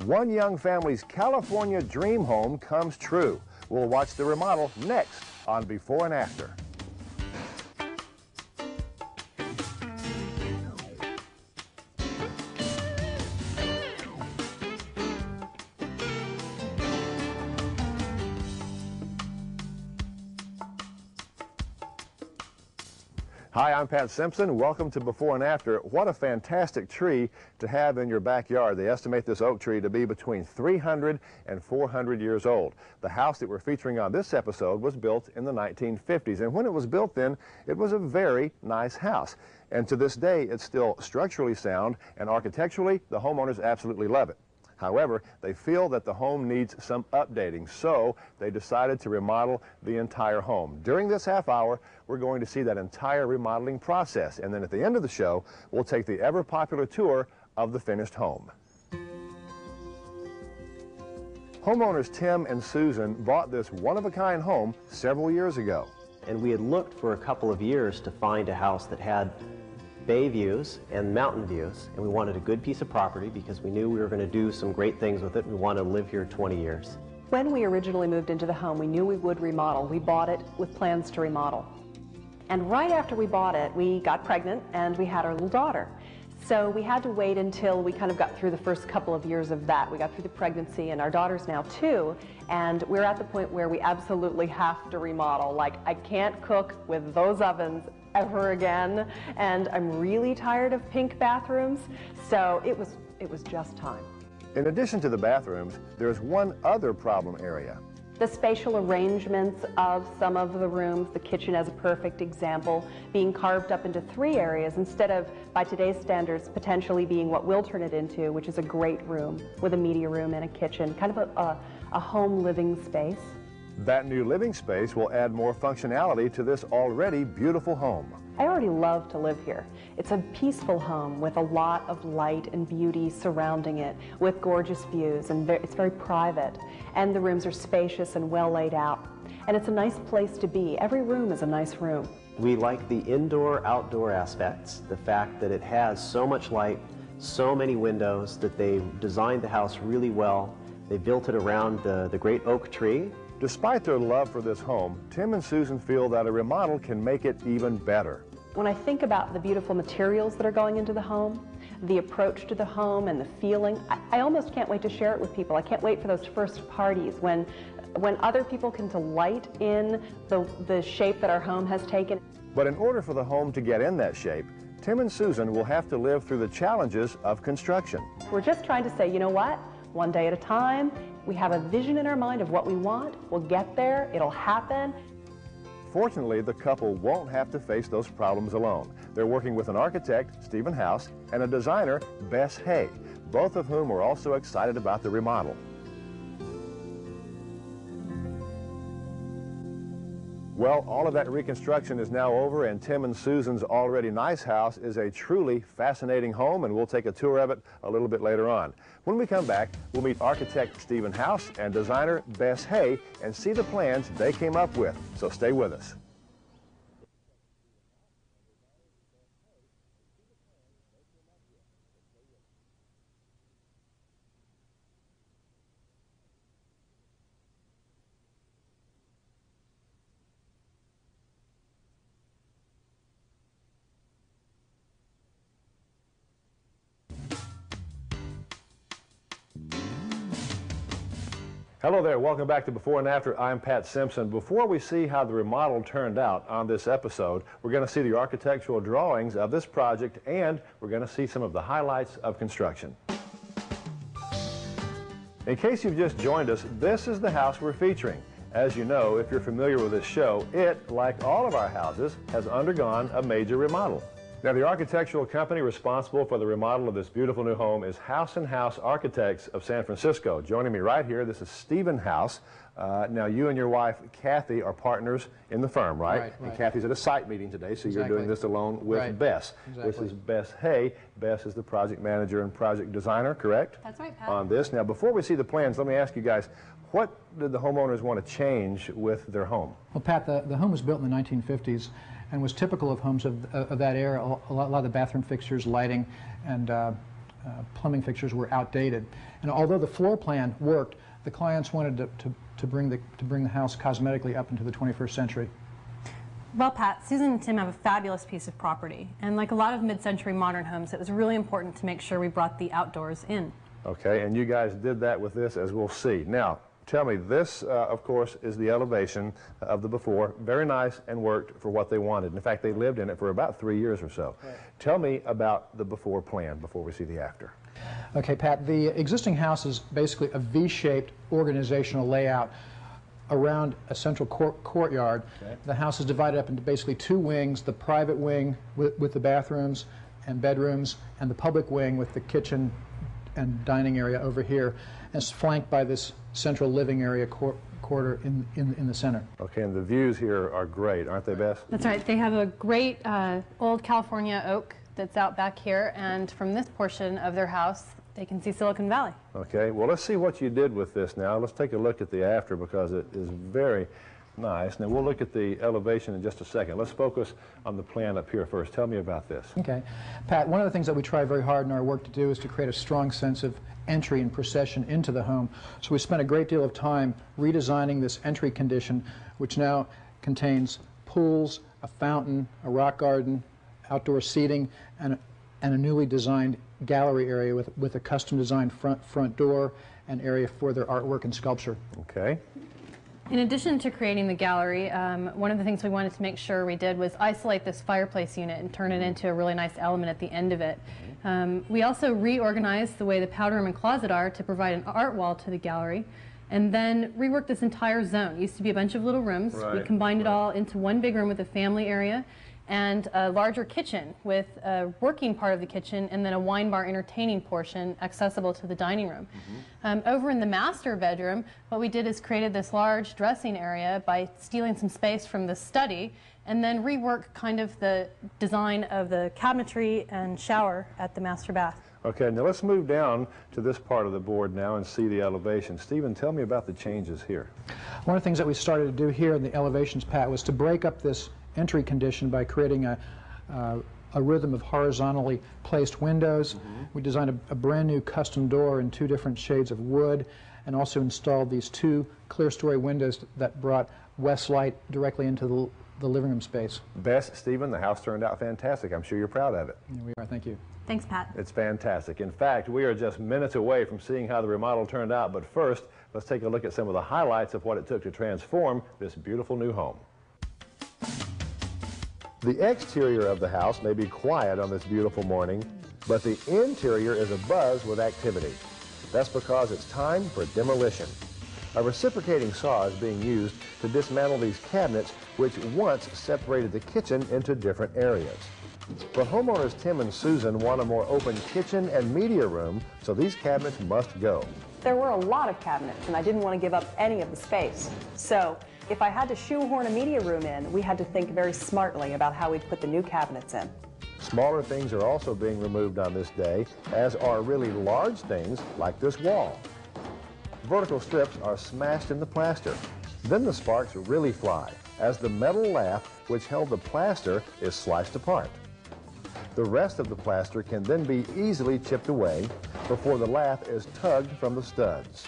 One young family's California dream home comes true. We'll watch the remodel next on Before and After. Hi, I'm Pat Simpson. Welcome to Before and After. What a fantastic tree to have in your backyard. They estimate this oak tree to be between 300 and 400 years old. The house that we're featuring on this episode was built in the 1950s, and when it was built then, it was a very nice house. And to this day, it's still structurally sound, and architecturally, the homeowners absolutely love it. However, they feel that the home needs some updating, so they decided to remodel the entire home. During this half hour, we're going to see that entire remodeling process, and then at the end of the show, we'll take the ever-popular tour of the finished home. Homeowners Tim and Susan bought this one-of-a-kind home several years ago. And we had looked for a couple of years to find a house that had bay views and mountain views, and we wanted a good piece of property because we knew we were going to do some great things with it. We wanted to live here 20 years. When we originally moved into the home, we knew we would remodel. We bought it with plans to remodel. And right after we bought it, we got pregnant and we had our little daughter. So we had to wait until we kind of got through the first couple of years of that. We got through the pregnancy, and our daughter's now 2, and we're at the point where we absolutely have to remodel. Like, I can't cook with those ovens ever again, and I'm really tired of pink bathrooms, so it was just time. In addition to the bathrooms, there's one other problem area. The spatial arrangements of some of the rooms, the kitchen as a perfect example, being carved up into 3 areas instead of, by today's standards, potentially being what we'll turn it into, which is a great room with a media room and a kitchen, kind of a home living space. That new living space will add more functionality to this already beautiful home. I already love to live here. It's a peaceful home with a lot of light and beauty surrounding it, with gorgeous views, and it's very private. And the rooms are spacious and well laid out. And it's a nice place to be. Every room is a nice room. We like the indoor-outdoor aspects, the fact that it has so much light, so many windows, that they designed the house really well. They built it around the great oak tree. Despite their love for this home, Tim and Susan feel that a remodel can make it even better. When I think about the beautiful materials that are going into the home, the approach to the home and the feeling, I almost can't wait to share it with people. I can't wait for those first parties when other people can delight in the shape that our home has taken. But in order for the home to get in that shape, Tim and Susan will have to live through the challenges of construction. We're just trying to say, you know what? One day at a time. We have a vision in our mind of what we want. We'll get there. It'll happen. Fortunately, the couple won't have to face those problems alone. They're working with an architect, Stephen House, and a designer, Bess Hay, both of whom are also excited about the remodel. Well, all of that reconstruction is now over, and Tim and Susan's already nice house is a truly fascinating home, and we'll take a tour of it a little bit later on. When we come back, we'll meet architect Stephen House and designer Bess Hay and see the plans they came up with. So stay with us. Hello there, welcome back to Before and After. I'm Pat Simpson. Before we see how the remodel turned out on this episode, we're going to see the architectural drawings of this project, and we're going to see some of the highlights of construction. In case you've just joined us, this is the house we're featuring. As you know, if you're familiar with this show, it, like all of our houses, has undergone a major remodel. Now, the architectural company responsible for the remodel of this beautiful new home is House & House Architects of San Francisco. Joining me right here, this is Stephen House. Now, you and your wife, Kathy, are partners in the firm, right? Right. And Kathy's at a site meeting today, so you're doing this alone with Right. Bess. Exactly. This is Bess Hay. Bess is the project manager and project designer, correct? That's right, Pat. On this. Now, before we see the plans, let me ask you guys, what did the homeowners want to change with their home? Well, Pat, the home was built in the 1950s and was typical of homes of that era. A lot of the bathroom fixtures, lighting, and plumbing fixtures were outdated. And although the floor plan worked, the clients wanted to bring the house cosmetically up into the 21st century. Well, Pat, Susan and Tim have a fabulous piece of property, and like a lot of mid-century modern homes, it was really important to make sure we brought the outdoors in. Okay, and you guys did that with this, as we'll see. Now, tell me, this, of course, is the elevation of the before. Very nice and worked for what they wanted. In fact, they lived in it for about 3 years or so. Right. Tell me about the before plan before we see the after. Okay, Pat, the existing house is basically a V-shaped organizational layout around a central courtyard. Okay. The house is divided up into basically two wings, the private wing with the bathrooms and bedrooms, and the public wing with the kitchen and dining area over here. And it's flanked by this central living area quarter in the center. Okay, and the views here are great, aren't they, Beth? That's right. They have a great old California oak that's out back here, and from this portion of their house, they can see Silicon Valley. Okay, well, let's see what you did with this now. Let's take a look at the after because it is very nice. Now, we'll look at the elevation in just a second. Let's focus on the plan up here first. Tell me about this. Okay. Pat, one of the things that we try very hard in our work to do is to create a strong sense of entry and procession into the home. So we spent a great deal of time redesigning this entry condition, which now contains pools, a fountain, a rock garden, outdoor seating, and a newly designed gallery area with a custom designed front door and area for their artwork and sculpture. Okay. In addition to creating the gallery, one of the things we wanted to make sure we did was isolate this fireplace unit and turn it into a really nice element at the end of it. We also reorganized the way the powder room and closet are to provide an art wall to the gallery, and then reworked this entire zone. It used to be a bunch of little rooms. Right. We combined it all into one big room with a family area and a larger kitchen with a working part of the kitchen and then a wine bar entertaining portion accessible to the dining room. Over in the master bedroom, what we did is created this large dressing area by stealing some space from the study and then rework kind of the design of the cabinetry and shower at the master bath. Okay, now let's move down to this part of the board now and see the elevation. Stephen, tell me about the changes here. One of the things that we started to do here in the elevations, Pat, was to break up this entry condition by creating a rhythm of horizontally placed windows. We designed a brand new custom door in 2 different shades of wood and also installed these 2 clear-story windows that brought west light directly into the living room space. Bess, Stephen, the house turned out fantastic. I'm sure you're proud of it. Yeah, we are. Thank you. Thanks, Pat. It's fantastic. In fact, we are just minutes away from seeing how the remodel turned out, but first, let's take a look at some of the highlights of what it took to transform this beautiful new home. The exterior of the house may be quiet on this beautiful morning, but the interior is abuzz with activity. That's because it's time for demolition. A reciprocating saw is being used to dismantle these cabinets which once separated the kitchen into different areas. But homeowners Tim and Susan want a more open kitchen and media room, so these cabinets must go. There were a lot of cabinets, and I didn't want to give up any of the space. So if I had to shoehorn a media room in, we had to think very smartly about how we'd put the new cabinets in. Smaller things are also being removed on this day, as are really large things like this wall. Vertical strips are smashed in the plaster. Then the sparks really fly, as the metal lath which held the plaster is sliced apart. The rest of the plaster can then be easily chipped away before the lath is tugged from the studs.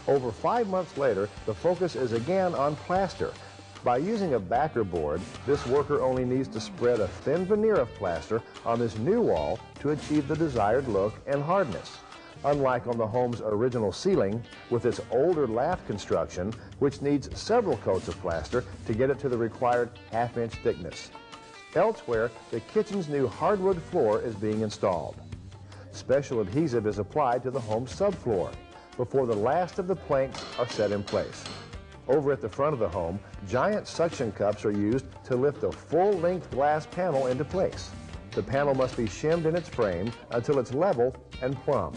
Over 5 months later, the focus is again on plaster. By using a backer board, this worker only needs to spread a thin veneer of plaster on this new wall to achieve the desired look and hardness. Unlike on the home's original ceiling, with its older lath construction, which needs several coats of plaster to get it to the required half-inch thickness. Elsewhere, the kitchen's new hardwood floor is being installed. Special adhesive is applied to the home's subfloor before the last of the planks are set in place. Over at the front of the home, giant suction cups are used to lift the full-length glass panel into place. The panel must be shimmed in its frame until it's level and plumb.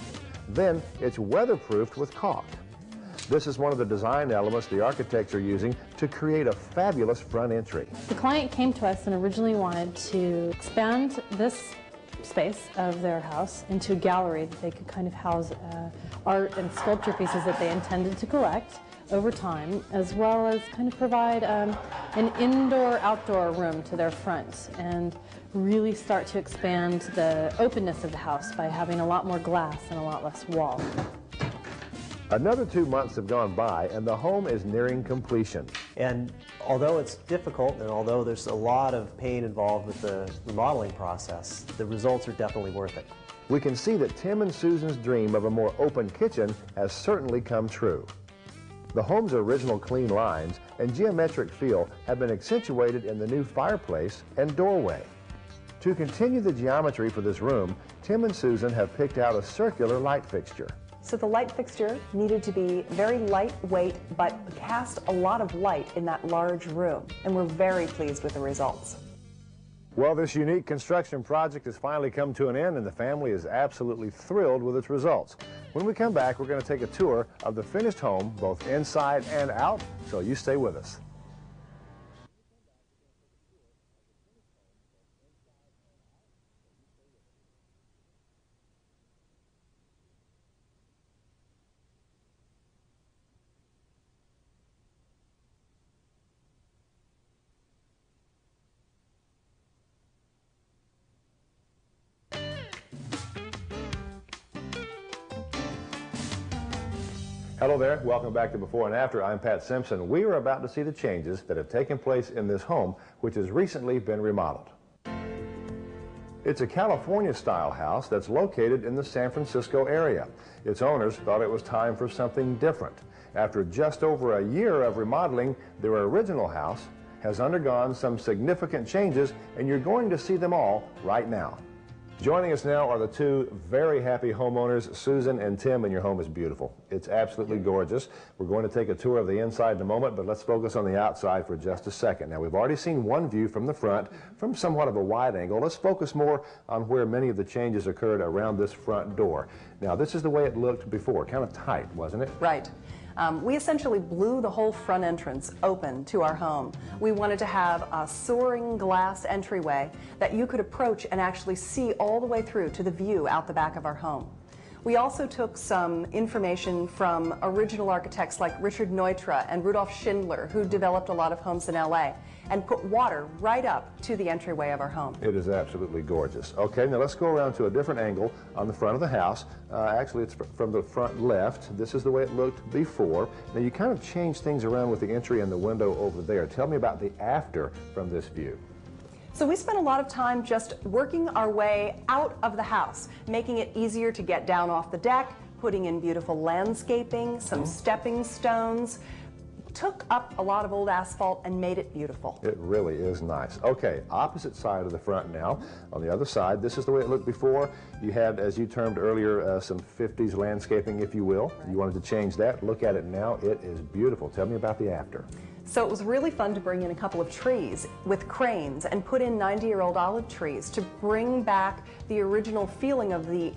Then it's weatherproofed with caulk. This is one of the design elements the architects are using to create a fabulous front entry. The client came to us and originally wanted to expand this space of their house into a gallery that they could kind of house art and sculpture pieces that they intended to collect. over time, as well as kind of provide an indoor-outdoor room to their front and really start to expand the openness of the house by having a lot more glass and a lot less wall. Another 2 months have gone by and the home is nearing completion. And although it's difficult and although there's a lot of pain involved with the remodeling process, the results are definitely worth it. We can see that Tim and Susan's dream of a more open kitchen has certainly come true. The home's original clean lines and geometric feel have been accentuated in the new fireplace and doorway. To continue the geometry for this room, Tim and Susan have picked out a circular light fixture. So the light fixture needed to be very lightweight, but cast a lot of light in that large room, and we're very pleased with the results. Well, this unique construction project has finally come to an end, and the family is absolutely thrilled with its results. When we come back, we're going to take a tour of the finished home, both inside and out, so you stay with us. Hello there, welcome back to Before and After. I'm Pat Simpson. We are about to see the changes that have taken place in this home, which has recently been remodeled. It's a California-style house that's located in the San Francisco area. Its owners thought it was time for something different. After just over a year of remodeling, their original house has undergone some significant changes, and you're going to see them all right now. Joining us now are the two very happy homeowners, Susan and Tim, and your home is beautiful. It's absolutely gorgeous. We're going to take a tour of the inside in a moment, but let's focus on the outside for just a second. Now, we've already seen one view from the front, from somewhat of a wide angle. Let's focus more on where many of the changes occurred around this front door. Now, this is the way it looked before, kind of tight, wasn't it? Right. We essentially blew the whole front entrance open to our home. We wanted to have a soaring glass entryway that you could approach and actually see all the way through to the view out the back of our home. We also took some information from original architects like Richard Neutra and Rudolf Schindler, who developed a lot of homes in LA, and put water right up to the entryway of our home. It is absolutely gorgeous. Okay, now let's go around to a different angle on the front of the house. Actually, it's from the front left. This is the way it looked before. Now, you kind of changed things around with the entry and the window over there. Tell me about the after from this view. So we spent a lot of time just working our way out of the house, making it easier to get down off the deck, putting in beautiful landscaping, some stepping stones, took up a lot of old asphalt and made it beautiful. It really is nice. Okay, opposite side of the front now. On the other side, this is the way it looked before. You had, as you termed earlier, some 50s landscaping, if you will. Right. You wanted to change that. Look at it now. It is beautiful. Tell me about the after. So it was really fun to bring in a couple of trees with cranes and put in 90-year-old olive trees to bring back the original feeling of the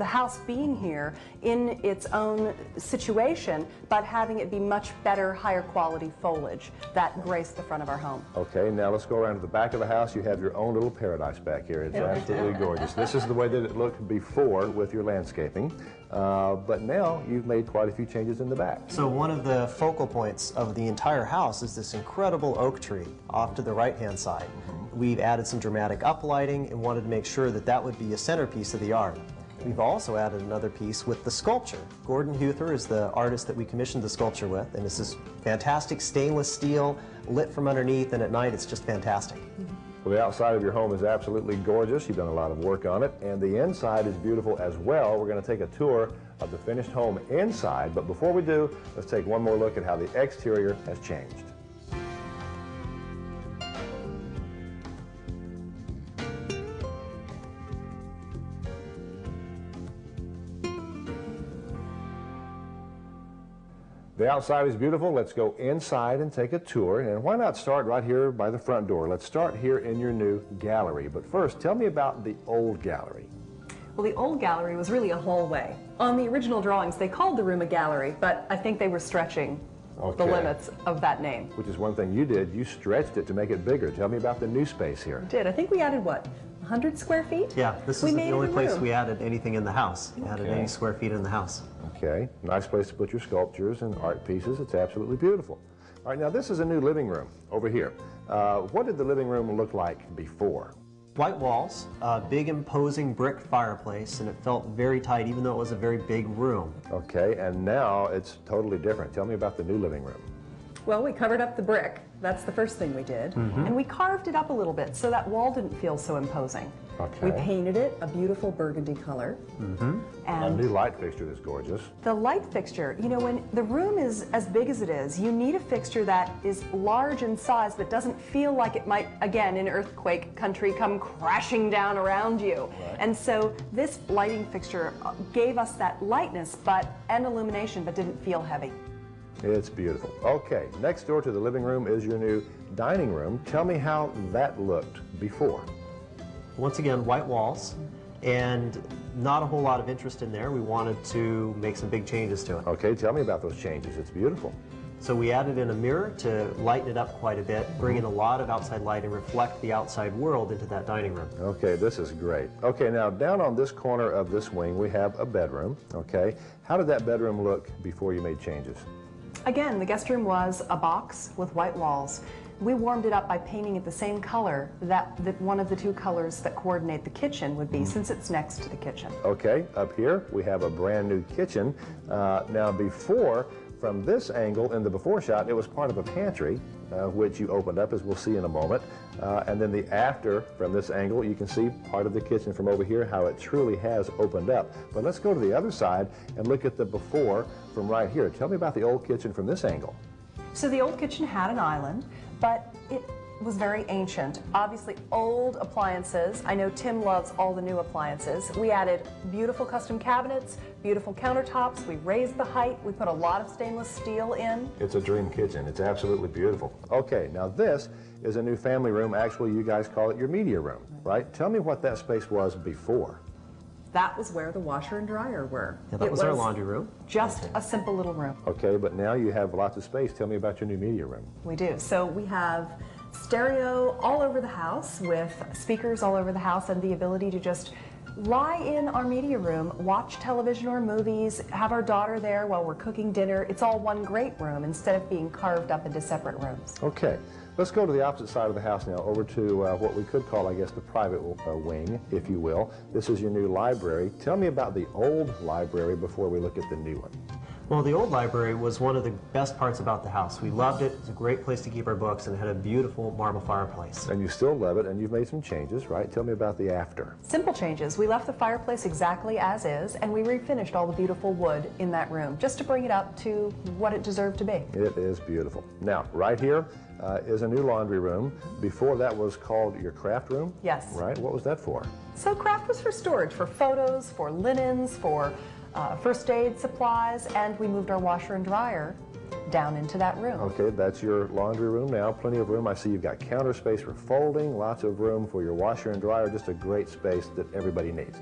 house being here in its own situation, but having it be much better, higher quality foliage that graced the front of our home. Okay, now let's go around to the back of the house. You have your own little paradise back here. It's absolutely gorgeous. This is the way that it looked before with your landscaping, but now you've made quite a few changes in the back. So one of the focal points of the entire house is this incredible oak tree off to the right-hand side. We've added some dramatic uplighting and wanted to make sure that that would be a centerpiece of the yard. We've also added another piece with the sculpture. Gordon Huther is the artist that we commissioned the sculpture with, and it's this fantastic stainless steel lit from underneath, and at night it's just fantastic. Well, the outside of your home is absolutely gorgeous. You've done a lot of work on it, and the inside is beautiful as well. We're going to take a tour of the finished home inside, but before we do, let's take one more look at how the exterior has changed. The outside is beautiful. Let's go inside and take a tour. And why not start right here by the front door? Let's start here in your new gallery. But first, tell me about the old gallery. Well, the old gallery was really a hallway. On the original drawings, they called the room a gallery, but I think they were stretching the limits of that name. Which is one thing you did. You stretched it to make it bigger. Tell me about the new space here. I did. I think we added, what, 100 square feet? Yeah, this We is made the it only a place room. we added anything in the house. We added Okay. any square feet in the house. Okay, nice place to put your sculptures and art pieces. It's absolutely beautiful. All right, now this is a new living room over here. What did the living room look like before? White walls, a big imposing brick fireplace, and it felt very tight even though it was a very big room. Okay, and now it's totally different. Tell me about the new living room. Well, we covered up the brick. That's the first thing we did. And we carved it up a little bit so that wall didn't feel so imposing. Okay. We painted it a beautiful burgundy color. A And new light fixture that's gorgeous. the light fixture, you know, when the room is as big as it is, you need a fixture that is large in size but doesn't feel like it might, again, in earthquake country, come crashing down around you. And so this lighting fixture gave us that lightness and illumination, but didn't feel heavy. It's beautiful. Okay, next door to the living room is your new dining room. Tell me how that looked before. Once again, white walls, and not a whole lot of interest in there. We wanted to make some big changes to it. Okay, tell me about those changes. It's beautiful. So we added in a mirror to lighten it up quite a bit, bring in a lot of outside light and reflect the outside world into that dining room. Okay, this is great. Okay, now down on this corner of this wing, we have a bedroom. Okay, how did that bedroom look before you made changes? Again, the guest room was a box with white walls. We warmed it up by painting it the same color that one of the two colors that coordinate the kitchen would be, since it's next to the kitchen. Okay, up here we have a brand new kitchen. Now before, from this angle in the before shot, it was part of a pantry, which you opened up, as we'll see in a moment. And then the after, from this angle, you can see part of the kitchen from over here, how it truly has opened up. But let's go to the other side and look at the before from right here. Tell me about the old kitchen from this angle. So the old kitchen had an island, but it was very ancient. Obviously old appliances. I know Tim loves all the new appliances. We added beautiful custom cabinets, beautiful countertops. We raised the height. We put a lot of stainless steel in. It's a dream kitchen. It's absolutely beautiful. Okay, now this is a new family room. Actually, you guys call it your media room, right? Tell me what that space was before. That was where the washer and dryer were. Yeah, that was our laundry room. Just a simple little room. Okay, but now you have lots of space. Tell me about your new media room. We do. So we have stereo all over the house with speakers all over the house and the ability to just lie in our media room, watch television or movies, have our daughter there while we're cooking dinner. It's all one great room instead of being carved up into separate rooms. Okay, let's go to the opposite side of the house now, over to what we could call, I guess, the private wing, if you will. This is your new library. Tell me about the old library before we look at the new one. Well, the old library was one of the best parts about the house. We loved it. It was a great place to keep our books, and it had a beautiful marble fireplace. And you still love it, and you've made some changes, right? Tell me about the after. Simple changes. We left the fireplace exactly as is, and we refinished all the beautiful wood in that room just to bring it up to what it deserved to be. It is beautiful. Now, right here is a new laundry room. Before that was called your craft room? Yes. Right? What was that for? So craft was for storage, for photos, for linens, for first aid supplies, and we moved our washer and dryer down into that room. Okay, that's your laundry room now. Plenty of room. I see you've got counter space for folding, lots of room for your washer and dryer, just a great space that everybody needs.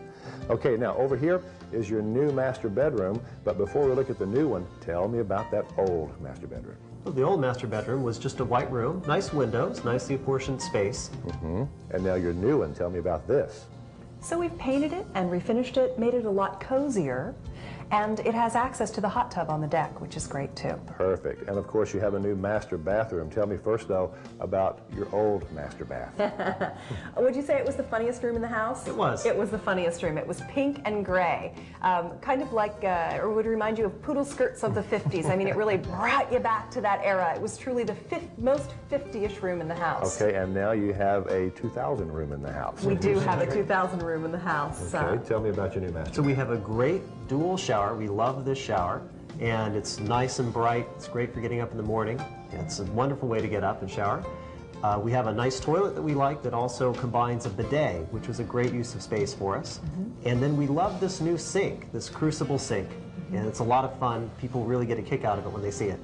Okay, now over here is your new master bedroom, but before we look at the new one, tell me about that old master bedroom. Well, the old master bedroom was just a white room, nice windows, nicely apportioned space. And now your new one, tell me about this. So we've painted it and refinished it, made it a lot cozier, and it has access to the hot tub on the deck, which is great too. Perfect. And of course you have a new master bathroom. Tell me first though about your old master bath. Would you say it was the funniest room in the house? It was. It was the funniest room. It was pink and gray, kind of like, or would remind you of poodle skirts of the 50s. I mean, it really brought you back to that era. It was truly the most 50-ish room in the house. Okay, and now you have a 2000 room in the house. We do have a 2000 room in the house. Okay, tell me about your new master. So we have a great dual shower. We love this shower, and it's nice and bright. It's great for getting up in the morning. It's a wonderful way to get up and shower. We have a nice toilet that we like that also combines a bidet, which was a great use of space for us. And then we love this new sink, this crucible sink, and it's a lot of fun. People really get a kick out of it when they see it.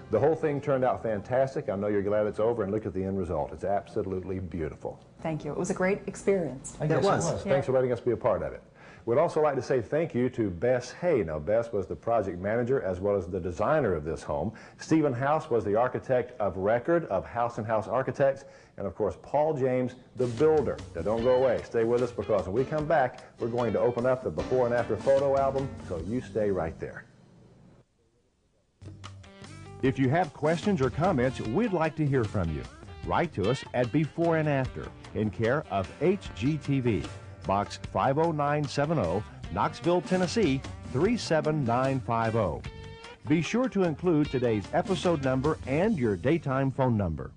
The whole thing turned out fantastic. I know you're glad it's over, and look at the end result. It's absolutely beautiful. Thank you. It was a great experience. I guess was. Thanks for letting us be a part of it. We'd also like to say thank you to Bess Hay. Now, Bess was the project manager as well as the designer of this home. Stephen House was the architect of record of House & House Architects. And, of course, Paul James, the builder. Now, don't go away. Stay with us, because when we come back, we're going to open up the before and after photo album, so you stay right there. If you have questions or comments, we'd like to hear from you. Write to us at Before and After, in care of HGTV, Box 50970, Knoxville, Tennessee 37950. Be sure to include today's episode number and your daytime phone number.